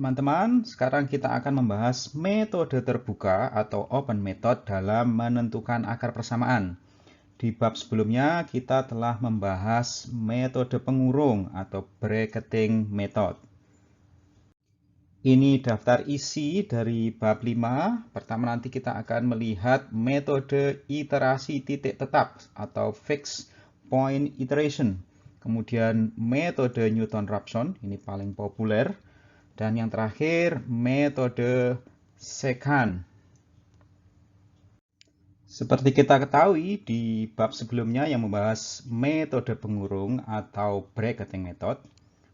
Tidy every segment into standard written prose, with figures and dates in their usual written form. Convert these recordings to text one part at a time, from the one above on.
Teman-teman, sekarang kita akan membahas metode terbuka atau open method dalam menentukan akar persamaan. Di bab sebelumnya, kita telah membahas metode pengurung atau bracketing method. Ini daftar isi dari bab 5. Pertama nanti kita akan melihat metode iterasi titik tetap atau fixed point iteration. Kemudian metode Newton-Raphson, ini paling populer. Dan yang terakhir, metode secant. Seperti kita ketahui di bab sebelumnya yang membahas metode pengurung atau bracketing method,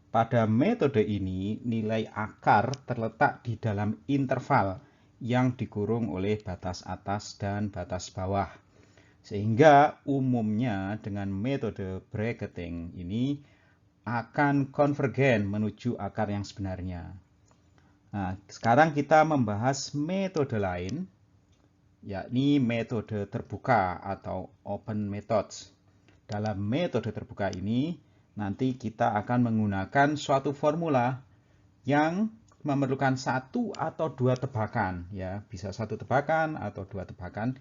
pada metode ini nilai akar terletak di dalam interval yang dikurung oleh batas atas dan batas bawah. Sehingga umumnya dengan metode bracketing ini akan konvergen menuju akar yang sebenarnya. Nah, sekarang kita membahas metode lain, yakni metode terbuka atau open methods. Dalam metode terbuka ini, nanti kita akan menggunakan suatu formula yang memerlukan satu atau dua tebakan, ya, bisa satu tebakan atau dua tebakan.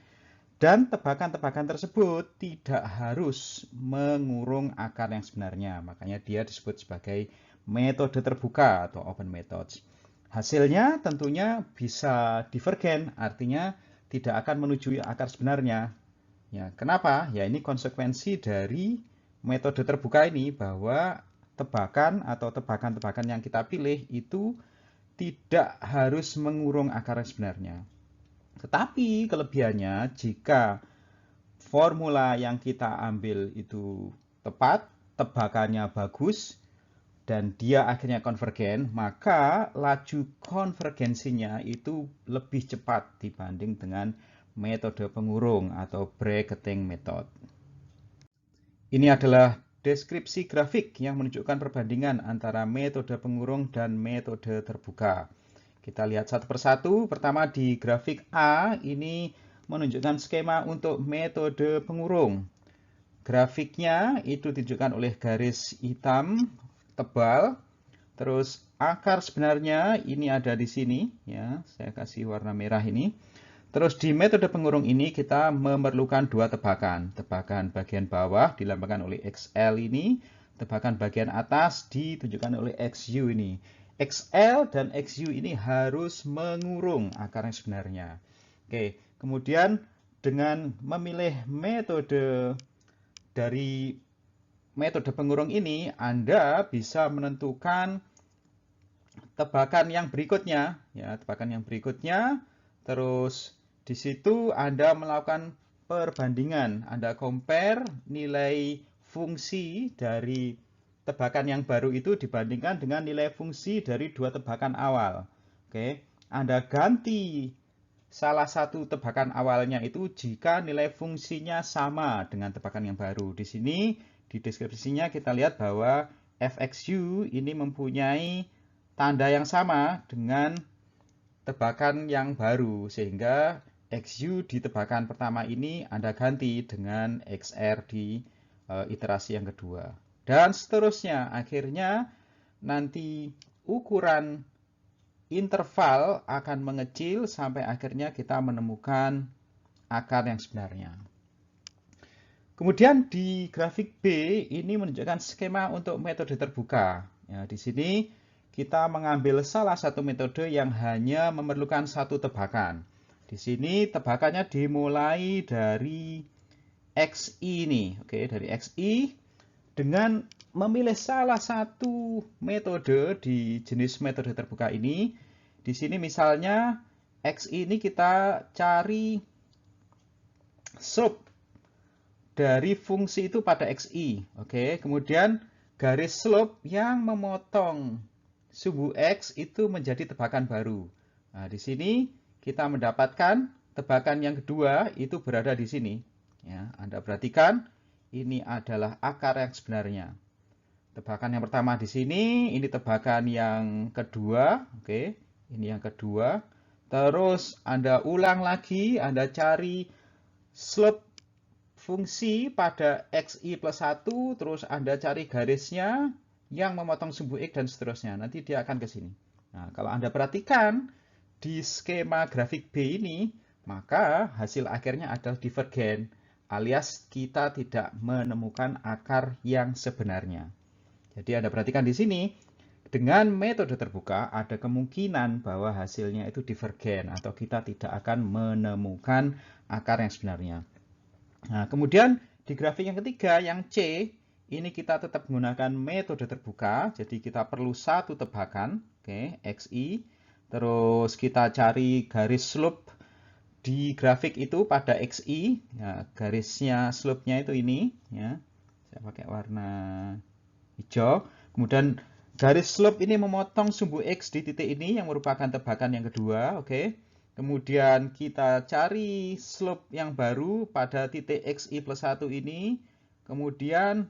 Dan tebakan-tebakan tersebut tidak harus mengurung akar yang sebenarnya. Makanya dia disebut sebagai metode terbuka atau open methods. Hasilnya tentunya bisa divergen, artinya tidak akan menuju akar sebenarnya. Ya, kenapa? Ya ini konsekuensi dari metode terbuka ini bahwa tebakan atau tebakan-tebakan yang kita pilih itu tidak harus mengurung akar yang sebenarnya. Tetapi kelebihannya jika formula yang kita ambil itu tepat, tebakannya bagus, dan dia akhirnya konvergen, maka laju konvergensinya itu lebih cepat dibanding dengan metode pengurung atau bracketing method. Ini adalah deskripsi grafik yang menunjukkan perbandingan antara metode pengurung dan metode terbuka. Kita lihat satu persatu. Pertama di grafik A, ini menunjukkan skema untuk metode pengurung. Grafiknya itu ditunjukkan oleh garis hitam tebal. Terus akar sebenarnya ini ada di sini, ya. Saya kasih warna merah ini. Terus di metode pengurung ini kita memerlukan dua tebakan. Tebakan bagian bawah dilambangkan oleh XL ini, tebakan bagian atas ditunjukkan oleh XU ini. XL dan XU ini harus mengurung akar yang sebenarnya. Oke, kemudian dengan memilih metode dari metode pengurung ini, Anda bisa menentukan tebakan yang berikutnya, ya, tebakan yang berikutnya. Terus di situ Anda melakukan perbandingan, Anda compare nilai fungsi dari tebakan yang baru itu dibandingkan dengan nilai fungsi dari dua tebakan awal. Oke, Anda ganti salah satu tebakan awalnya itu jika nilai fungsinya sama dengan tebakan yang baru. Di sini di deskripsinya kita lihat bahwa fxu ini mempunyai tanda yang sama dengan tebakan yang baru, sehingga XU di tebakan pertama ini Anda ganti dengan XR di iterasi yang kedua. Dan seterusnya, akhirnya nanti ukuran interval akan mengecil sampai akhirnya kita menemukan akar yang sebenarnya. Kemudian di grafik B ini menunjukkan skema untuk metode terbuka. Ya, di sini kita mengambil salah satu metode yang hanya memerlukan satu tebakan. Di sini tebakannya dimulai dari XI ini, oke, dari XI dengan memilih salah satu metode di jenis metode terbuka ini. Di sini misalnya XI ini kita cari slope dari fungsi itu pada XI. Oke, kemudian garis slope yang memotong sumbu X itu menjadi tebakan baru. Nah, di sini kita mendapatkan tebakan yang kedua itu berada di sini. Ya, Anda perhatikan ini adalah akar yang sebenarnya. Tebakan yang pertama di sini, ini tebakan yang kedua. Oke, ini yang kedua. Terus Anda ulang lagi, Anda cari slope fungsi pada XI plus 1, terus Anda cari garisnya yang memotong sumbu X dan seterusnya. Nanti dia akan ke sini. Nah, kalau Anda perhatikan di skema grafik B ini, maka hasil akhirnya adalah divergen, alias kita tidak menemukan akar yang sebenarnya. Jadi Anda perhatikan di sini, dengan metode terbuka ada kemungkinan bahwa hasilnya itu divergen atau kita tidak akan menemukan akar yang sebenarnya. Nah, kemudian di grafik yang ketiga, yang C, ini kita tetap menggunakan metode terbuka, jadi kita perlu satu tebakan, oke, XI, terus kita cari garis slope di grafik itu pada XI, ya, garisnya slope-nya itu ini, ya, saya pakai warna hijau, kemudian garis slope ini memotong sumbu X di titik ini yang merupakan tebakan yang kedua, oke. Kemudian kita cari slope yang baru pada titik XI plus 1 ini. Kemudian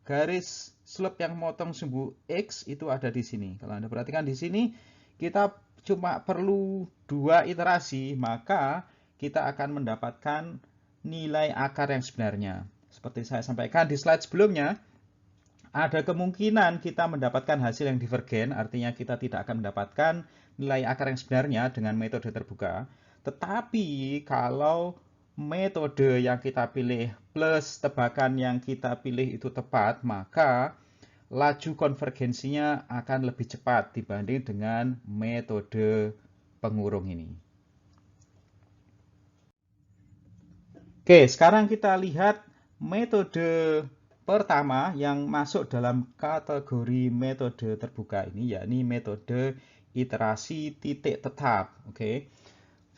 garis slope yang memotong sumbu X itu ada di sini. Kalau Anda perhatikan di sini, kita cuma perlu 2 iterasi, maka kita akan mendapatkan nilai akar yang sebenarnya. Seperti saya sampaikan di slide sebelumnya, ada kemungkinan kita mendapatkan hasil yang divergen, artinya kita tidak akan mendapatkan nilai akar yang sebenarnya dengan metode terbuka. Tetapi kalau metode yang kita pilih plus tebakan yang kita pilih itu tepat, maka laju konvergensinya akan lebih cepat dibanding dengan metode pengurung ini. Oke, sekarang kita lihat metode pertama yang masuk dalam kategori metode terbuka ini, yakni metode iterasi titik tetap. Oke.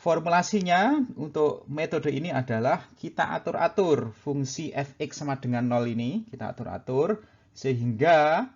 Formulasinya untuk metode ini adalah kita atur-atur fungsi fx sama dengan 0 ini, kita atur-atur sehingga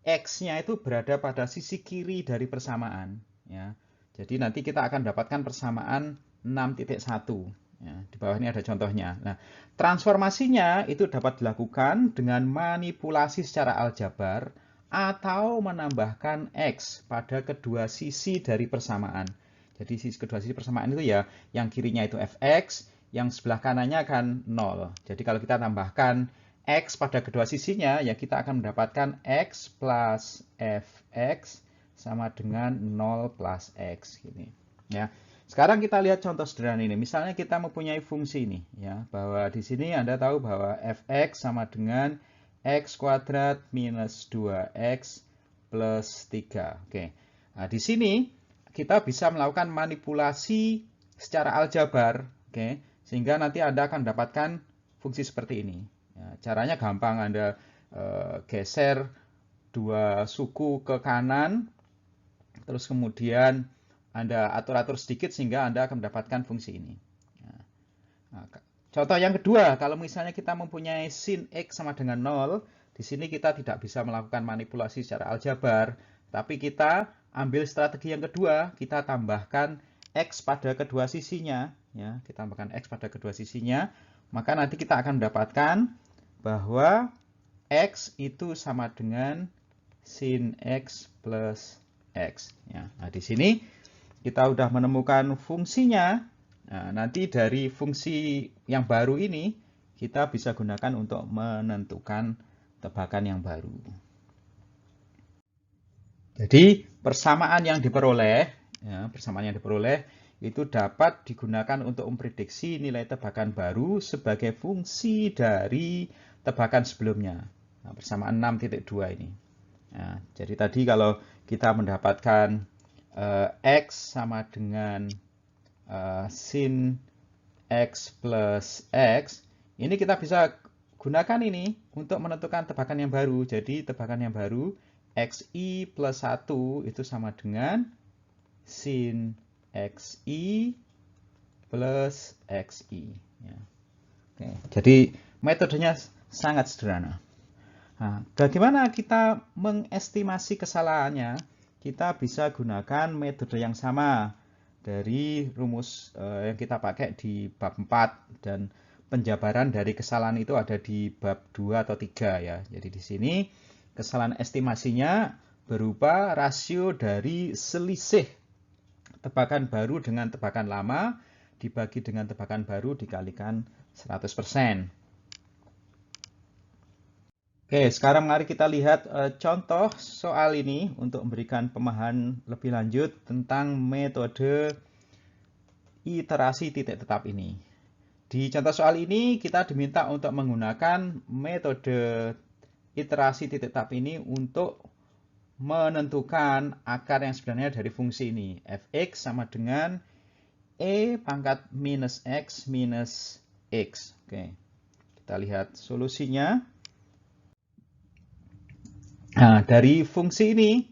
x-nya itu berada pada sisi kiri dari persamaan. Ya. Jadi nanti kita akan dapatkan persamaan 6.1. Ya, di bawah ini ada contohnya. Nah, transformasinya itu dapat dilakukan dengan manipulasi secara aljabar atau menambahkan X pada kedua sisi dari persamaan. Jadi kedua sisi persamaan itu ya, yang kirinya itu Fx, yang sebelah kanannya kan 0. Jadi kalau kita tambahkan X pada kedua sisinya, ya kita akan mendapatkan X plus Fx sama dengan 0 plus X. Gini. Ya. Sekarang kita lihat contoh sederhana ini. Misalnya kita mempunyai fungsi ini, ya, bahwa di sini Anda tahu bahwa fx sama dengan x kuadrat minus 2x plus 3. Oke. Nah, di sini kita bisa melakukan manipulasi secara aljabar, oke, sehingga nanti Anda akan mendapatkan fungsi seperti ini. Ya, caranya gampang, Anda geser dua suku ke kanan, terus kemudian Anda atur-atur sedikit sehingga Anda akan mendapatkan fungsi ini. Nah, contoh yang kedua, kalau misalnya kita mempunyai sin X sama dengan 0, di sini kita tidak bisa melakukan manipulasi secara aljabar, tapi kita ambil strategi yang kedua, kita tambahkan X pada kedua sisinya. Ya, kita tambahkan X pada kedua sisinya, maka nanti kita akan mendapatkan bahwa X itu sama dengan sin X plus X. Ya, nah, di sini kita sudah menemukan fungsinya. Nah, nanti dari fungsi yang baru ini kita bisa gunakan untuk menentukan tebakan yang baru. Jadi persamaan yang diperoleh itu dapat digunakan untuk memprediksi nilai tebakan baru sebagai fungsi dari tebakan sebelumnya. Nah, persamaan 6.2 ini. Nah, jadi tadi kalau kita mendapatkan X sama dengan sin X plus X, ini kita bisa gunakan ini untuk menentukan tebakan yang baru. Jadi tebakan yang baru, XI plus 1 itu sama dengan sin XI plus XI. Ya. Oke, jadi metodenya sangat sederhana. Nah, bagaimana kita mengestimasi kesalahannya? Kita bisa gunakan metode yang sama dari rumus yang kita pakai di bab 4 dan penjabaran dari kesalahan itu ada di bab 2 atau 3 ya. Jadi di sini kesalahan estimasinya berupa rasio dari selisih tebakan baru dengan tebakan lama dibagi dengan tebakan baru dikalikan 100%. Oke, sekarang mari kita lihat contoh soal ini untuk memberikan pemahaman lebih lanjut tentang metode iterasi titik tetap ini. Di contoh soal ini kita diminta untuk menggunakan metode iterasi titik tetap ini untuk menentukan akar yang sebenarnya dari fungsi ini. Fx sama dengan E pangkat minus X minus X. Oke, kita lihat solusinya. Nah, dari fungsi ini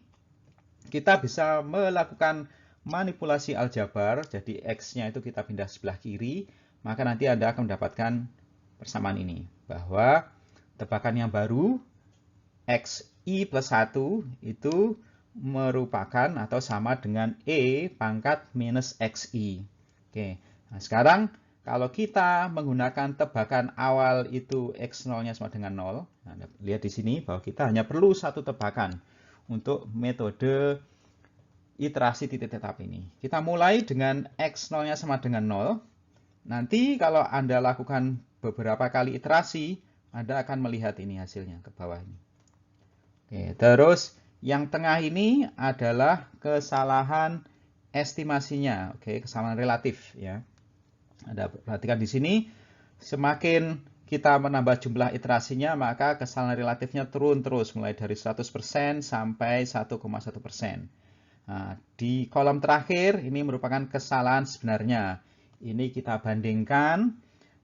kita bisa melakukan manipulasi aljabar. Jadi X-nya itu kita pindah sebelah kiri, maka nanti Anda akan mendapatkan persamaan ini. Bahwa tebakan yang baru, XI plus 1 itu merupakan atau sama dengan E pangkat minus XI. Oke, nah sekarang kalau kita menggunakan tebakan awal itu X0-nya sama dengan 0, nah, lihat di sini bahwa kita hanya perlu satu tebakan untuk metode iterasi titik tetap ini. Kita mulai dengan X0-nya sama dengan 0. Nanti kalau Anda lakukan beberapa kali iterasi, Anda akan melihat ini hasilnya ke bawah ini. Oke, terus yang tengah ini adalah kesalahan estimasinya. Oke, kesalahan relatif ya. Anda perhatikan di sini, semakin kita menambah jumlah iterasinya, maka kesalahan relatifnya turun terus mulai dari 100% sampai 1,1%. Nah, di kolom terakhir ini merupakan kesalahan sebenarnya. Ini kita bandingkan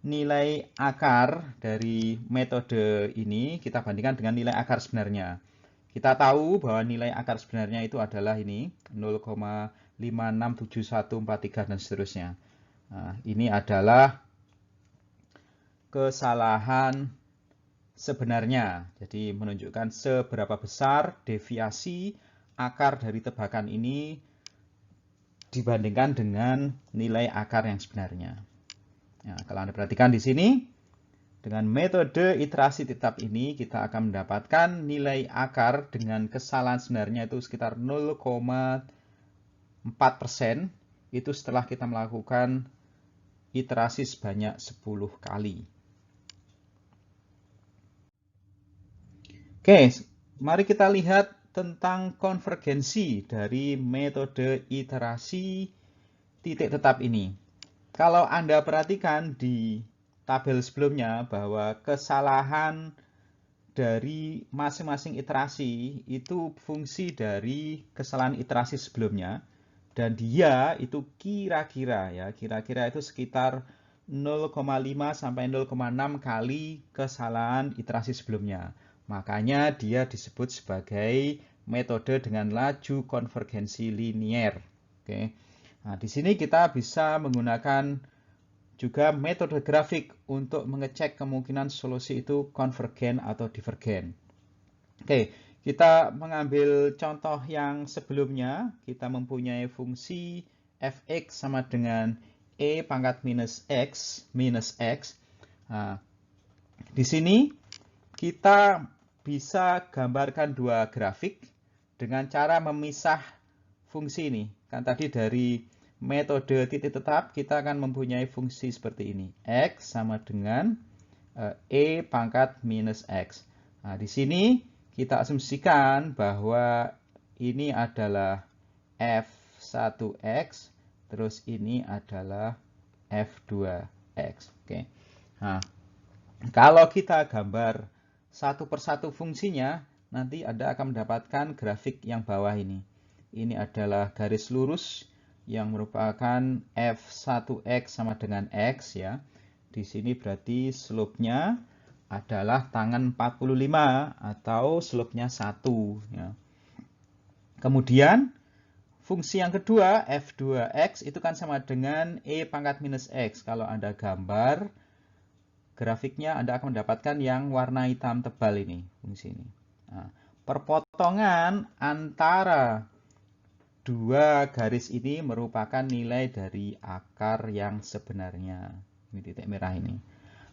nilai akar dari metode ini, kita bandingkan dengan nilai akar sebenarnya. Kita tahu bahwa nilai akar sebenarnya itu adalah ini 0,567143 dan seterusnya. Nah, ini adalah kesalahan sebenarnya. Jadi menunjukkan seberapa besar deviasi akar dari tebakan ini dibandingkan dengan nilai akar yang sebenarnya. Nah, kalau Anda perhatikan di sini, dengan metode iterasi tetap ini kita akan mendapatkan nilai akar dengan kesalahan sebenarnya itu sekitar 0,4%. Itu setelah kita melakukan iterasi sebanyak 10 kali. Oke, mari kita lihat tentang konvergensi dari metode iterasi titik tetap ini. Kalau Anda perhatikan di tabel sebelumnya bahwa kesalahan dari masing-masing iterasi itu fungsi dari kesalahan iterasi sebelumnya, dan dia itu kira-kira itu sekitar 0,5 sampai 0,6 kali kesalahan iterasi sebelumnya. Makanya dia disebut sebagai metode dengan laju konvergensi linier. Oke. Nah, di sini kita bisa menggunakan juga metode grafik untuk mengecek kemungkinan solusi itu konvergen atau divergen. Oke, kita mengambil contoh yang sebelumnya. Kita mempunyai fungsi fx sama dengan e pangkat minus x. Nah, di sini kita bisa gambarkan dua grafik dengan cara memisah fungsi ini. Kan tadi dari metode titik tetap kita akan mempunyai fungsi seperti ini. X sama dengan E pangkat minus X. Nah, di sini kita asumsikan bahwa ini adalah F1X, terus ini adalah F2X. Oke. Nah, kalau kita gambar satu persatu fungsinya, nanti Anda akan mendapatkan grafik yang bawah ini. Ini adalah garis lurus yang merupakan F1X sama dengan X ya. Di sini berarti slope-nya adalah tangan 45 atau slope-nya 1 ya. Kemudian fungsi yang kedua F2X itu kan sama dengan E pangkat minus X. Kalau Anda gambar grafiknya Anda akan mendapatkan yang warna hitam tebal ini, fungsi ini. Nah, perpotongan antara dua garis ini merupakan nilai dari akar yang sebenarnya. Ini titik merah ini.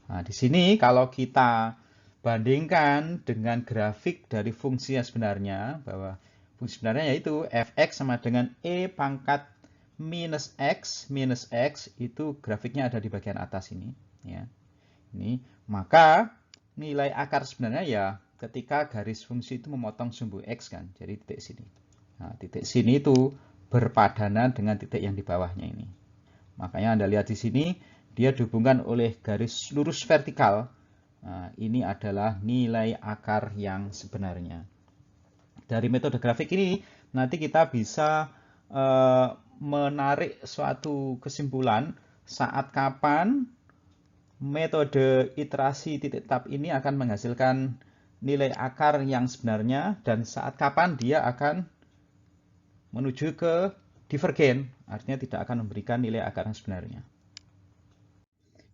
Nah, di sini kalau kita bandingkan dengan grafik dari fungsi yang sebenarnya, bahwa fungsi sebenarnya yaitu fx sama dengan e pangkat minus x itu grafiknya ada di bagian atas ini. Ya. Ini, maka nilai akar sebenarnya ya ketika garis fungsi itu memotong sumbu X kan, jadi titik sini. Nah, titik sini itu berpadanan dengan titik yang di bawahnya ini. Makanya Anda lihat di sini, dia dihubungkan oleh garis lurus vertikal. Nah, ini adalah nilai akar yang sebenarnya. Dari metode grafik ini, nanti kita bisa menarik suatu kesimpulan saat kapan metode iterasi titik tab ini akan menghasilkan nilai akar yang sebenarnya dan saat kapan dia akan menuju ke divergen, artinya tidak akan memberikan nilai akar yang sebenarnya.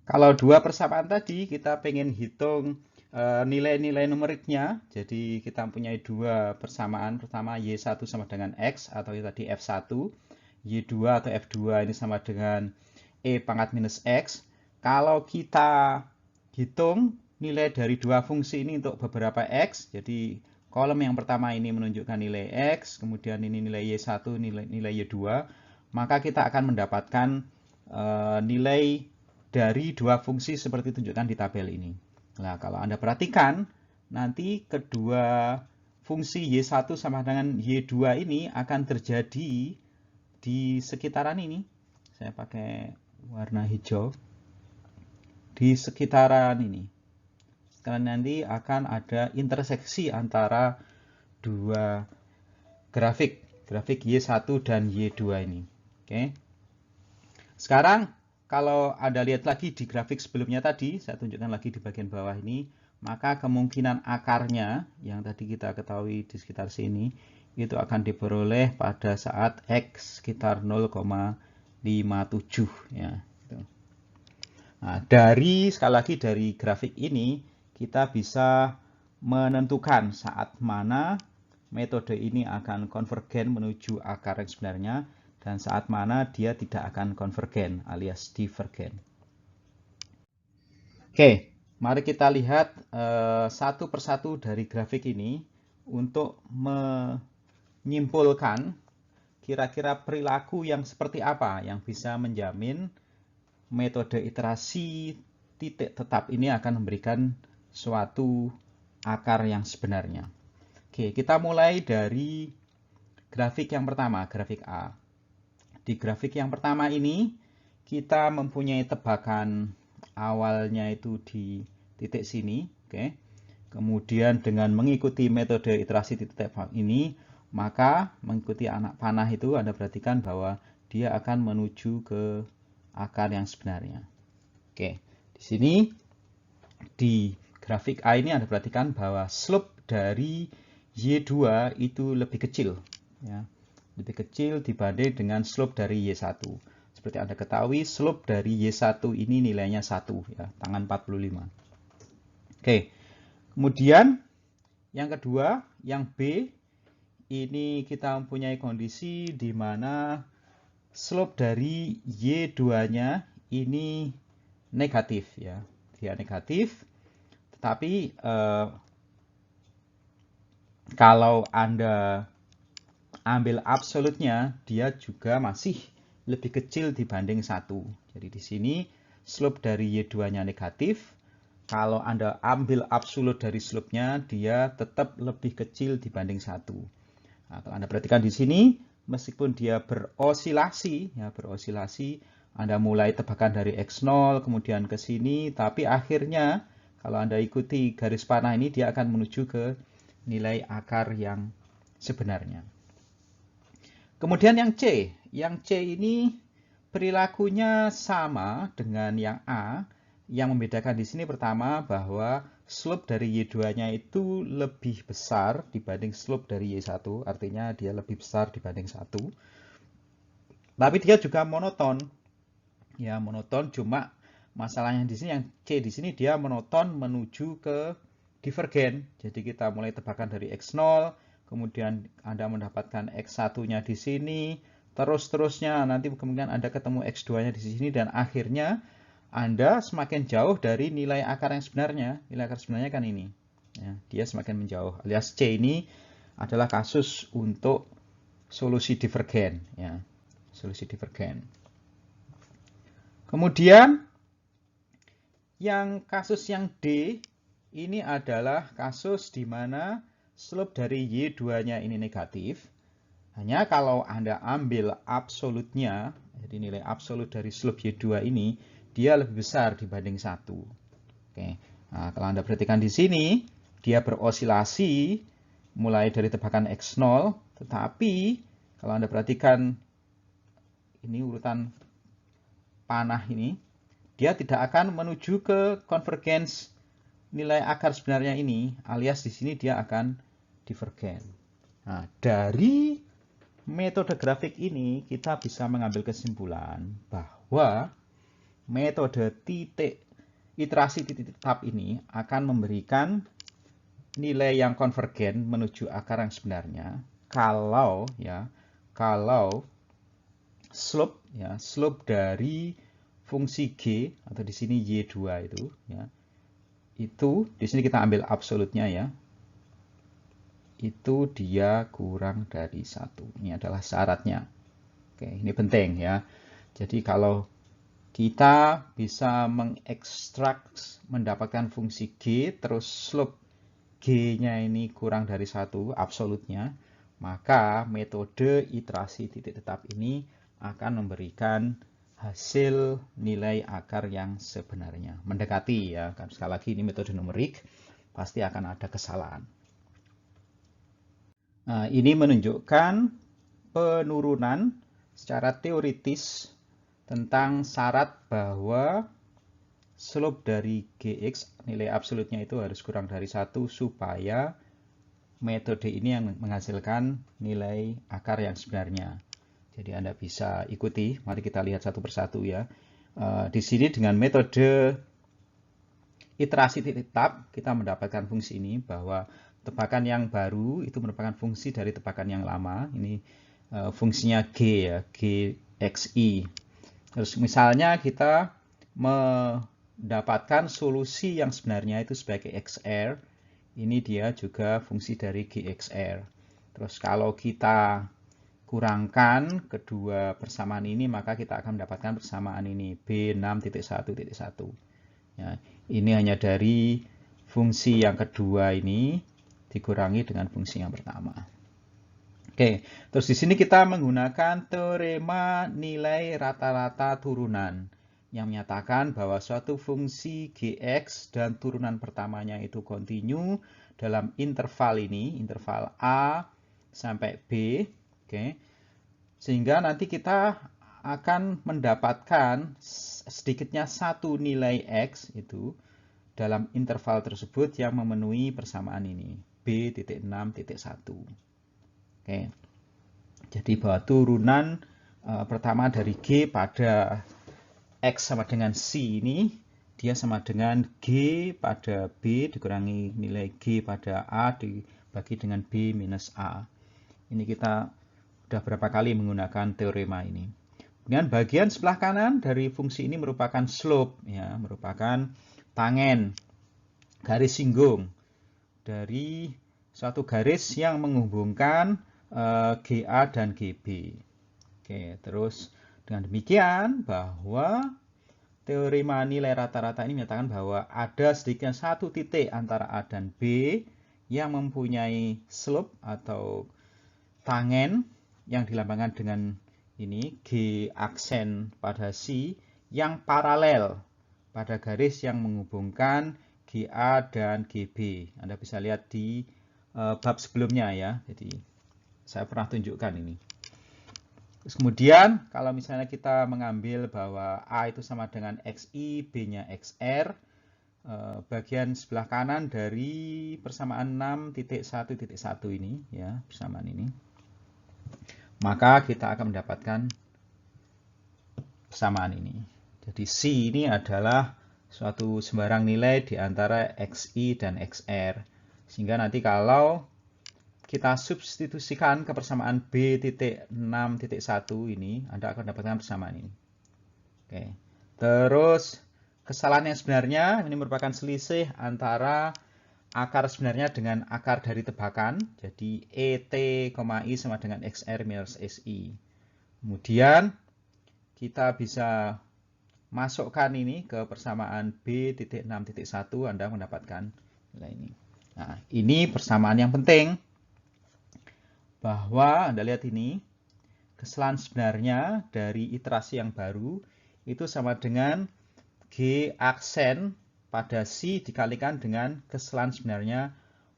Kalau dua persamaan tadi, kita pengen hitung nilai-nilai numeriknya. Jadi kita mempunyai dua persamaan. Pertama, Y1 sama dengan X, atau tadi F1. Y2 atau F2 ini sama dengan E pangkat minus X. Kalau kita hitung nilai dari dua fungsi ini untuk beberapa X, jadi kolom yang pertama ini menunjukkan nilai X, kemudian ini nilai Y1, nilai Y2, maka kita akan mendapatkan nilai dari dua fungsi seperti tunjukkan di tabel ini. Nah, kalau Anda perhatikan, nanti kedua fungsi Y1 sama dengan Y2 ini akan terjadi di sekitaran ini. Saya pakai warna hijau. Di sekitaran ini. Karena nanti akan ada interseksi antara dua grafik Y1 dan Y2 ini. Oke. Sekarang kalau Anda lihat lagi di grafik sebelumnya tadi, saya tunjukkan lagi di bagian bawah ini, maka kemungkinan akarnya yang tadi kita ketahui di sekitar sini, itu akan diperoleh pada saat X sekitar 0,57 ya. Nah, sekali lagi dari grafik ini, kita bisa menentukan saat mana metode ini akan konvergen menuju akar yang sebenarnya, dan saat mana dia tidak akan konvergen alias divergen. Oke, mari kita lihat satu persatu dari grafik ini untuk menyimpulkan kira-kira perilaku yang seperti apa yang bisa menjamin metode iterasi titik tetap ini akan memberikan suatu akar yang sebenarnya. Oke, kita mulai dari grafik yang pertama, grafik A. Di grafik yang pertama ini, kita mempunyai tebakan awalnya itu di titik sini. Oke. Kemudian dengan mengikuti metode iterasi titik tetap ini, maka mengikuti anak panah itu Anda perhatikan bahwa dia akan menuju ke akar yang sebenarnya. Oke, di sini di grafik A ini Anda perhatikan bahwa slope dari Y2 itu lebih kecil. Ya. Lebih kecil dibanding dengan slope dari Y1. Seperti Anda ketahui, slope dari Y1 ini nilainya 1, ya, tangan 45. Oke, kemudian yang kedua, yang B, ini kita mempunyai kondisi di mana slope dari Y2-nya ini negatif, ya. Dia negatif, tetapi kalau Anda ambil absolutnya, dia juga masih lebih kecil dibanding 1. Jadi di sini slope dari Y2-nya negatif. Kalau Anda ambil absolut dari slope-nya, dia tetap lebih kecil dibanding 1. Nah, kalau Anda perhatikan di sini, meskipun dia berosilasi, Anda mulai tebakan dari X0, kemudian ke sini, tapi akhirnya kalau Anda ikuti garis panah ini, dia akan menuju ke nilai akar yang sebenarnya. Kemudian yang C ini perilakunya sama dengan yang A. Yang membedakan di sini pertama bahwa slope dari Y2-nya itu lebih besar dibanding slope dari Y1, artinya dia lebih besar dibanding 1. Tapi dia juga monoton. Ya, monoton, cuma masalahnya di sini yang C di sini dia monoton menuju ke divergen. Jadi kita mulai tebakan dari X0, kemudian Anda mendapatkan X1-nya di sini, terus-terusnya nanti kemungkinan Anda ketemu X2-nya di sini, dan akhirnya Anda semakin jauh dari nilai akar yang sebenarnya. Nilai akar sebenarnya kan ini. Ya, dia semakin menjauh. Alias C ini adalah kasus untuk solusi divergen. Ya, solusi divergen. Kemudian, yang kasus yang D, ini adalah kasus di mana slope dari Y2-nya ini negatif. Hanya kalau Anda ambil absolutnya, jadi nilai absolut dari slope Y2 ini, dia lebih besar dibanding 1. Oke. Nah, kalau Anda perhatikan di sini, dia berosilasi mulai dari tebakan X0, tetapi kalau Anda perhatikan ini urutan panah ini, dia tidak akan menuju ke convergence nilai akar sebenarnya ini, alias di sini dia akan divergen. Nah, dari metode grafik ini kita bisa mengambil kesimpulan bahwa metode iterasi titik tetap ini akan memberikan nilai yang konvergen menuju akar yang sebenarnya kalau slope dari fungsi G atau di sini Y2 itu ya, itu di sini kita ambil absolutnya ya, itu dia kurang dari 1. Ini adalah syaratnya. Oke, ini penting ya. Jadi kalau kita bisa mengekstrak mendapatkan fungsi G terus slope G-nya ini kurang dari 1 absolutnya, maka metode iterasi titik tetap ini akan memberikan hasil nilai akar yang sebenarnya. Mendekati ya, kan sekali lagi ini metode numerik, pasti akan ada kesalahan. Nah, ini menunjukkan penurunan secara teoritis tentang syarat bahwa slope dari Gx, nilai absolutnya itu harus kurang dari 1 supaya metode ini yang menghasilkan nilai akar yang sebenarnya. Jadi Anda bisa ikuti, mari kita lihat satu persatu ya. Di sini dengan metode iterasi titik tetap, kita mendapatkan fungsi ini bahwa tebakan yang baru itu merupakan fungsi dari tebakan yang lama. Ini fungsinya G ya, Gxi. Terus misalnya kita mendapatkan solusi yang sebenarnya itu sebagai XR. Ini dia juga fungsi dari GXR. Terus kalau kita kurangkan kedua persamaan ini, maka kita akan mendapatkan persamaan ini B6.1.1. Ya, ini hanya dari fungsi yang kedua ini dikurangi dengan fungsi yang pertama. Oke, terus di sini kita menggunakan teorema nilai rata-rata turunan yang menyatakan bahwa suatu fungsi Gx dan turunan pertamanya itu kontinu dalam interval ini, interval A sampai B. Oke. Sehingga nanti kita akan mendapatkan sedikitnya satu nilai X itu dalam interval tersebut yang memenuhi persamaan ini, B.6.1. Oke. Jadi bahwa turunan pertama dari G pada X sama dengan C ini, dia sama dengan G pada B dikurangi nilai G pada A dibagi dengan B minus A. Ini kita sudah berapa kali menggunakan teorema ini. Kemudian bagian sebelah kanan dari fungsi ini merupakan slope, ya, merupakan tangen, garis singgung dari suatu garis yang menghubungkan GA dan GB. Oke, terus dengan demikian bahwa teorema nilai rata-rata ini menyatakan bahwa ada sedikitnya satu titik antara A dan B yang mempunyai slope atau tangen yang dilambangkan dengan ini G aksen pada C yang paralel pada garis yang menghubungkan GA dan GB. Anda bisa lihat di bab sebelumnya ya. Jadi saya pernah tunjukkan ini. Terus kemudian kalau misalnya kita mengambil bahwa A itu sama dengan XI, B-nya XR, bagian sebelah kanan dari persamaan 6.1.1 ini ya, persamaan ini, maka kita akan mendapatkan persamaan ini. Jadi C ini adalah suatu sembarang nilai di antara XI dan XR. Sehingga nanti kalau kita substitusikan ke persamaan B.6.1 ini, Anda akan mendapatkan persamaan ini. Oke. Terus kesalahan yang sebenarnya ini merupakan selisih antara akar sebenarnya dengan akar dari tebakan. Jadi ET, I sama dengan XR minus SI. Kemudian kita bisa masukkan ini ke persamaan B.6.1, Anda mendapatkan nilai ini. Nah, ini persamaan yang penting bahwa Anda lihat ini, kesalahan sebenarnya dari iterasi yang baru itu sama dengan G aksen pada Si dikalikan dengan kesalahan sebenarnya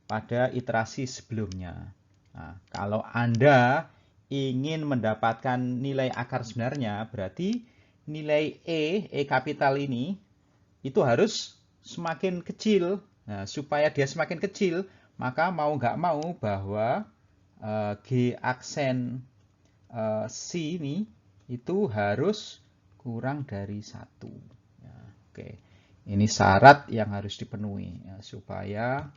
pada iterasi sebelumnya. Nah, kalau Anda ingin mendapatkan nilai akar sebenarnya, berarti nilai E kapital ini itu harus semakin kecil. Nah, supaya dia semakin kecil, maka mau nggak mau bahwa G aksen C ini itu harus kurang dari 1. Ya, oke. Ini syarat yang harus dipenuhi ya, supaya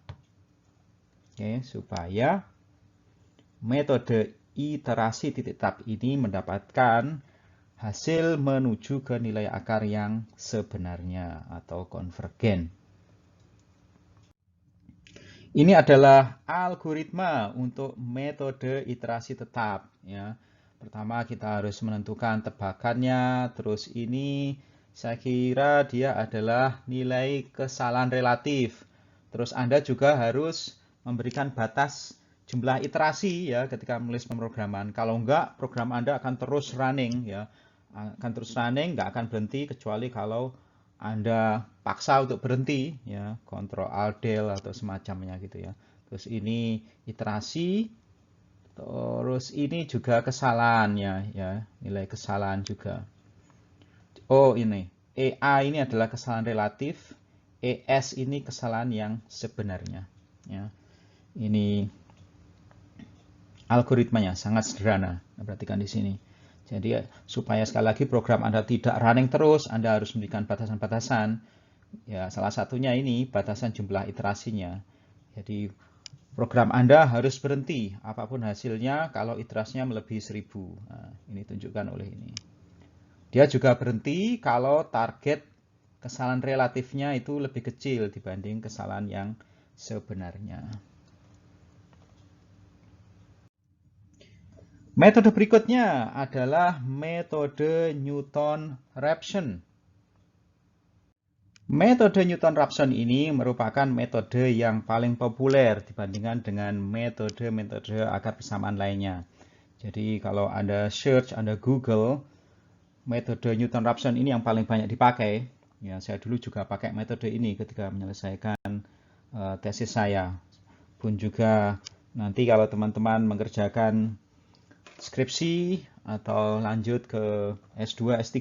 metode iterasi titik tab ini mendapatkan hasil menuju ke nilai akar yang sebenarnya atau konvergen. Ini adalah algoritma untuk metode iterasi tetap. Ya. Pertama kita harus menentukan tebakannya, terus ini saya kira dia adalah nilai kesalahan relatif. Terus Anda juga harus memberikan batas jumlah iterasi ya ketika menulis pemrograman. Kalau enggak, program Anda akan terus running ya. Akan terus running, nggak akan berhenti kecuali kalau Anda paksa untuk berhenti ya, Ctrl Alt Del atau semacamnya gitu ya. Terus ini iterasi, terus ini juga kesalahannya ya, nilai kesalahan juga. Oh, ini EA ini adalah kesalahan relatif, ES ini kesalahan yang sebenarnya ya. Ini algoritmanya sangat sederhana. Perhatikan di sini. Jadi supaya sekali lagi program Anda tidak running terus, Anda harus memberikan batasan-batasan. Ya, salah satunya ini batasan jumlah iterasinya. Jadi program Anda harus berhenti apapun hasilnya kalau iterasinya melebihi 1000. Nah, ini tunjukkan oleh ini. Dia juga berhenti kalau target kesalahan relatifnya itu lebih kecil dibanding kesalahan yang sebenarnya. Metode berikutnya adalah metode Newton-Raphson. Metode Newton-Raphson ini merupakan metode yang paling populer dibandingkan dengan metode-metode akar persamaan lainnya. Jadi kalau Anda search, Anda Google, metode Newton-Raphson ini yang paling banyak dipakai. Ya, saya dulu juga pakai metode ini ketika menyelesaikan tesis saya. Pun juga nanti kalau teman-teman mengerjakan skripsi atau lanjut ke S2, S3,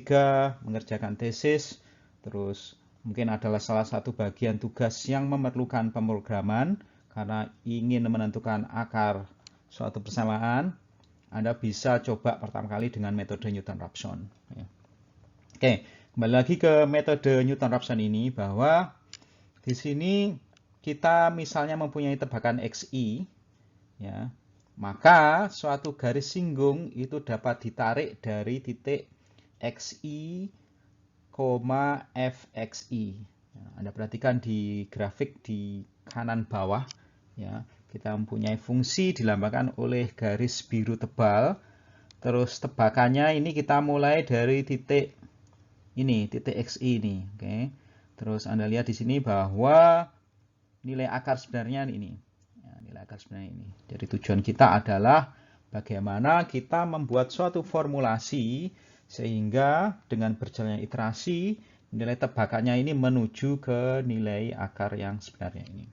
mengerjakan tesis, terus mungkin adalah salah satu bagian tugas yang memerlukan pemrograman karena ingin menentukan akar suatu persamaan, Anda bisa coba pertama kali dengan metode Newton-Raphson. Oke, kembali lagi ke metode Newton-Raphson ini bahwa di sini kita misalnya mempunyai tebakan XI, ya, maka suatu garis singgung itu dapat ditarik dari titik XI, FXI. Ya, Anda perhatikan di grafik di kanan bawah, ya, kita mempunyai fungsi dilambangkan oleh garis biru tebal. Terus tebakannya ini kita mulai dari titik ini, titik XI ini. Oke. Terus Anda lihat di sini bahwa nilai akar sebenarnya ini. Nilai akar sebenarnya ini. Jadi tujuan kita adalah bagaimana kita membuat suatu formulasi sehingga dengan berjalannya iterasi nilai tebakannya ini menuju ke nilai akar yang sebenarnya ini.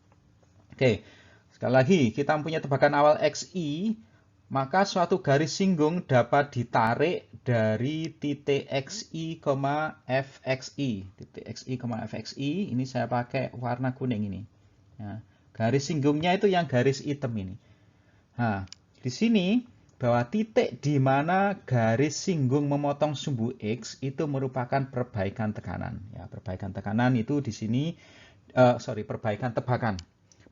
Oke, sekali lagi kita mempunyai tebakan awal XI, maka suatu garis singgung dapat ditarik dari titik XI, FXI. Titik XI, FXI ini saya pakai warna kuning ini. Ya. Garis singgungnya itu yang garis hitam ini. Nah, di sini bahwa titik di mana garis singgung memotong sumbu X itu merupakan perbaikan tekanan. Ya, perbaikan tekanan itu di sini, perbaikan tebakan.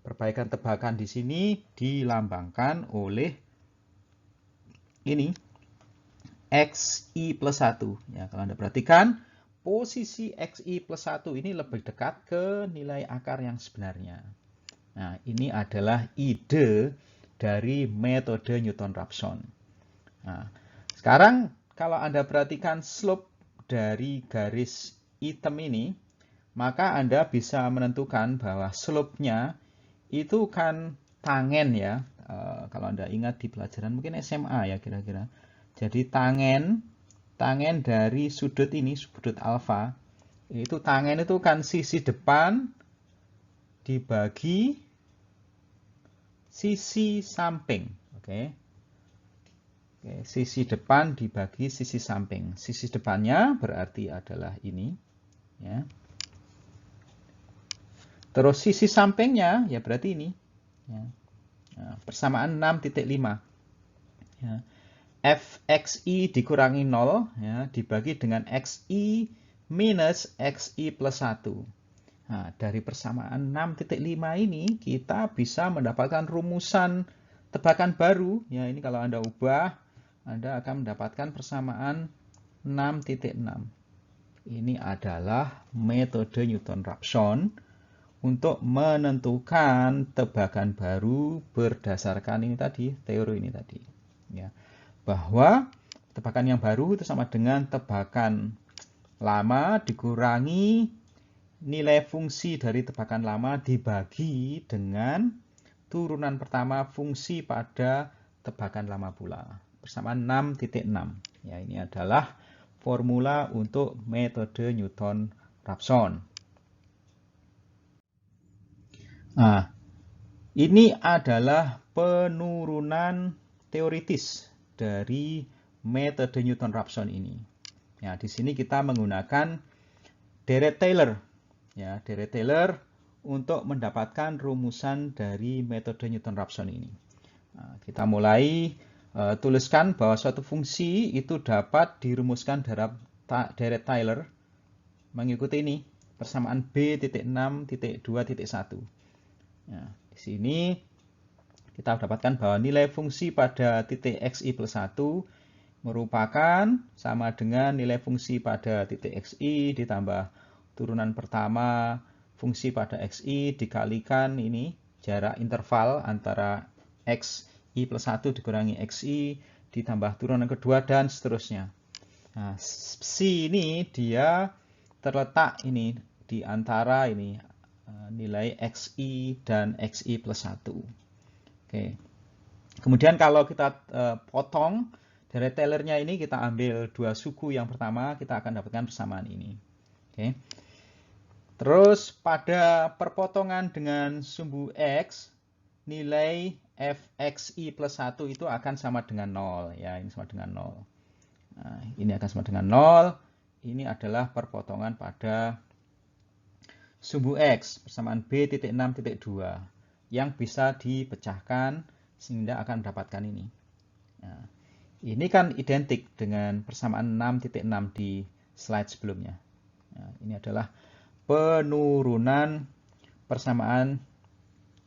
Perbaikan tebakan di sini dilambangkan oleh ini XI plus 1. Ya, kalau Anda perhatikan, posisi XI plus 1 ini lebih dekat ke nilai akar yang sebenarnya. Nah, ini adalah ide dari metode Newton-Raphson. Nah, sekarang kalau Anda perhatikan slope dari garis hitam ini, maka Anda bisa menentukan bahwa slope-nya itu kan tangen ya. Kalau Anda ingat di pelajaran mungkin SMA ya kira-kira. Jadi tangen dari sudut ini, sudut alfa, itu tangen itu kan sisi depan dibagi sisi samping. Oke. Sisi depan dibagi sisi samping. Sisi depannya berarti adalah ini. Ya. Terus sisi sampingnya ya berarti ini. Ya. Nah, persamaan 6,5. Ya. Fxi dikurangi 0 ya, dibagi dengan xi minus xi plus 1. Nah, dari persamaan 6,5 ini kita bisa mendapatkan rumusan tebakan baru. Ya, ini kalau Anda ubah, Anda akan mendapatkan persamaan 6,6. Ini adalah metode Newton-Raphson untuk menentukan tebakan baru berdasarkan ini tadi, teori ini tadi. Ya, bahwa tebakan yang baru itu sama dengan tebakan lama dikurangi nilai fungsi dari tebakan lama dibagi dengan turunan pertama fungsi pada tebakan lama pula. Persamaan 6,6. Ya, ini adalah formula untuk metode Newton-Raphson. Nah, ini adalah penurunan teoritis dari metode Newton-Raphson ini. Ya, di sini kita menggunakan Deret-Taylor. Ya, Deret-Taylor untuk mendapatkan rumusan dari metode Newton-Raphson ini. Nah, kita mulai tuliskan bahwa suatu fungsi itu dapat dirumuskan dalam Deret-Taylor mengikuti ini, persamaan B.6.2.1. Nah, di sini kita dapatkan bahwa nilai fungsi pada titik xi plus 1 merupakan sama dengan nilai fungsi pada titik xi ditambah turunan pertama fungsi pada xi dikalikan ini jarak interval antara xi plus 1 dikurangi xi ditambah turunan kedua dan seterusnya. Nah, psi ini dia terletak ini di antara ini nilai xi dan xi plus 1. Oke. Kemudian kalau kita potong dari Taylor-nya ini, kita ambil dua suku yang pertama, kita akan dapatkan persamaan ini. Oke. Terus pada perpotongan dengan sumbu x, nilai fxi plus 1 itu akan sama dengan 0. Ya, ini sama dengan 0. Nah, ini akan sama dengan 0. Ini adalah perpotongan pada sumbu x persamaan B.6.2 yang bisa dipecahkan sehingga akan mendapatkan ini. Nah, ini kan identik dengan persamaan 6.6 di slide sebelumnya. Nah, ini adalah penurunan persamaan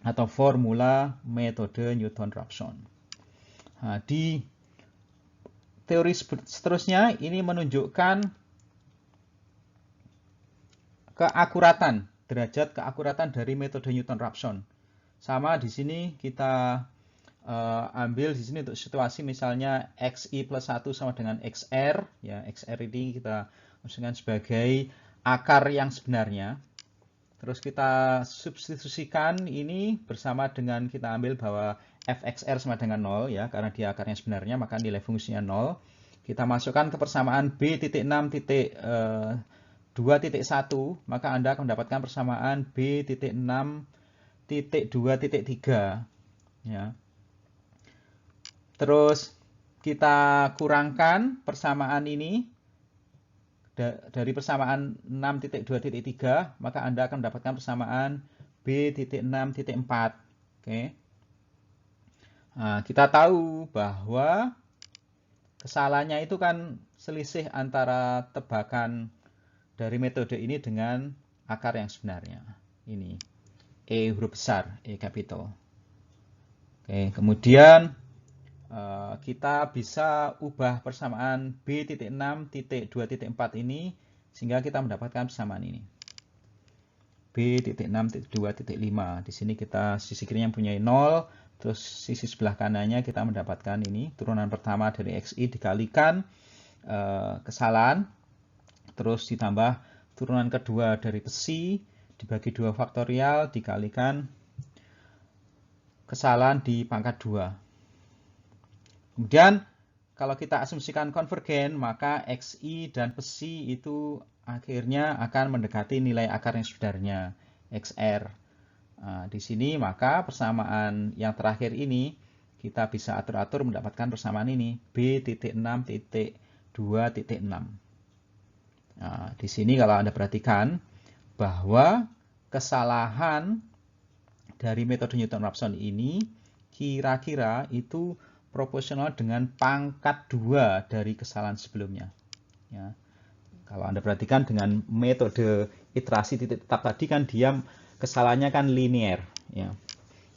atau formula metode Newton-Raphson. Nah, di teori seterusnya ini menunjukkan keakuratan, derajat keakuratan dari metode Newton-Raphson. Sama di sini kita ambil di sini untuk situasi misalnya xi plus 1 sama dengan xr. Ya, xr ini kita maksudkan sebagai akar yang sebenarnya. Terus kita substitusikan ini bersama dengan kita ambil bahwa fxr sama dengan 0 ya, karena dia akarnya sebenarnya maka nilai fungsinya 0. Kita masukkan ke persamaan B.6.2.1, maka Anda akan mendapatkan persamaan B.6.2.3 ya. Terus kita kurangkan persamaan ini dari persamaan 6.2.3, maka Anda akan mendapatkan persamaan B.6.4. Oke. Nah, kita tahu bahwa kesalahannya itu kan selisih antara tebakan dari metode ini dengan akar yang sebenarnya. Ini E huruf besar, E capital. Oke, kemudian kita bisa ubah persamaan B.6.2.4 ini sehingga kita mendapatkan persamaan ini. B.6.2.5. Di sini kita sisi kirinya punya 0, terus sisi sebelah kanannya kita mendapatkan ini turunan pertama dari xi dikalikan kesalahan, terus ditambah turunan kedua dari besi dibagi 2 faktorial dikalikan kesalahan di pangkat 2. Kemudian kalau kita asumsikan konvergen, maka XI dan besi itu akhirnya akan mendekati nilai akar yang sebenarnya, XR. Nah, di sini maka persamaan yang terakhir ini kita bisa atur-atur mendapatkan persamaan ini, B.6.2.6. Nah, di sini kalau Anda perhatikan bahwa kesalahan dari metode Newton-Raphson ini kira-kira itu proporsional dengan pangkat 2 dari kesalahan sebelumnya. Ya. Kalau Anda perhatikan dengan metode iterasi titik tetap tadi kan dia kesalahannya kan linear. Ya.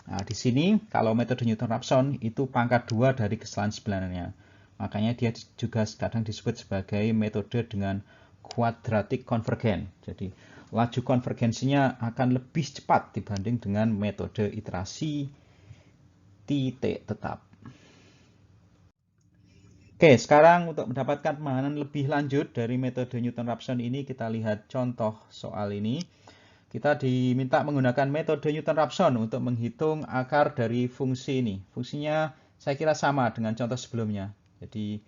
Nah, di sini kalau metode Newton-Raphson itu pangkat 2 dari kesalahan sebenarnya. Makanya dia juga kadang disebut sebagai metode dengan quadratic convergen. Jadi laju konvergensinya akan lebih cepat dibanding dengan metode iterasi titik tetap. Oke, sekarang untuk mendapatkan pemahaman lebih lanjut dari metode Newton-Raphson ini, kita lihat contoh soal ini. Kita diminta menggunakan metode Newton-Raphson untuk menghitung akar dari fungsi ini. Fungsinya saya kira sama dengan contoh sebelumnya. Jadi,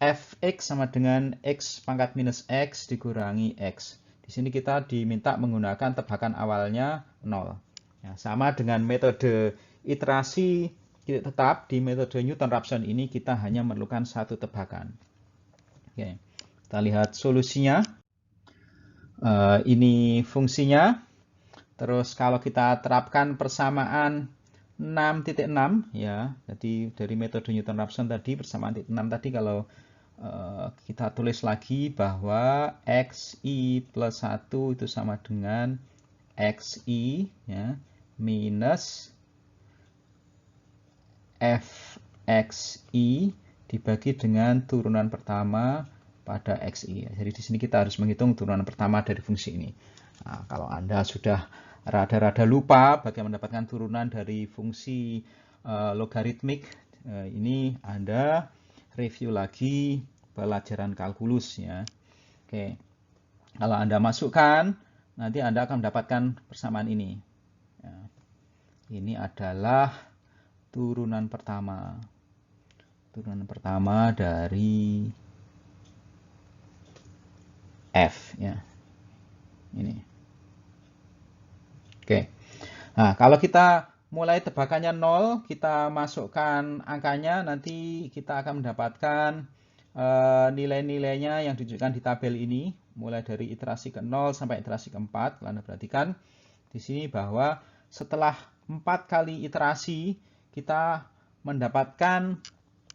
fx sama dengan x pangkat minus x dikurangi x. Di sini kita diminta menggunakan tebakan awalnya 0. Ya, sama dengan metode iterasi titik tetap, di metode Newton-Raphson ini kita hanya memerlukan satu tebakan. Oke, kita lihat solusinya. Ini fungsinya. Terus kalau kita terapkan persamaan 6.6 ya, jadi dari metode Newton-Raphson tadi persamaan 6 tadi kalau kita tulis lagi bahwa xi plus 1 itu sama dengan xi ya, minus fxi dibagi dengan turunan pertama pada xi. Jadi di sini kita harus menghitung turunan pertama dari fungsi ini. Nah, kalau Anda sudah rada-rada lupa bagaimana mendapatkan turunan dari fungsi logaritmik, ini Anda review lagi pelajaran kalkulus ya. Oke. Kalau Anda masukkan, nanti Anda akan mendapatkan persamaan ini. Ya. Ini adalah turunan pertama. Turunan pertama dari F ya. Ini. Oke. Nah, kalau kita mulai tebakannya 0, kita masukkan angkanya, nanti kita akan mendapatkan nilai-nilainya yang ditunjukkan di tabel ini, mulai dari iterasi ke-0 sampai iterasi ke-4. Kalau Anda perhatikan di sini bahwa setelah 4 kali iterasi, kita mendapatkan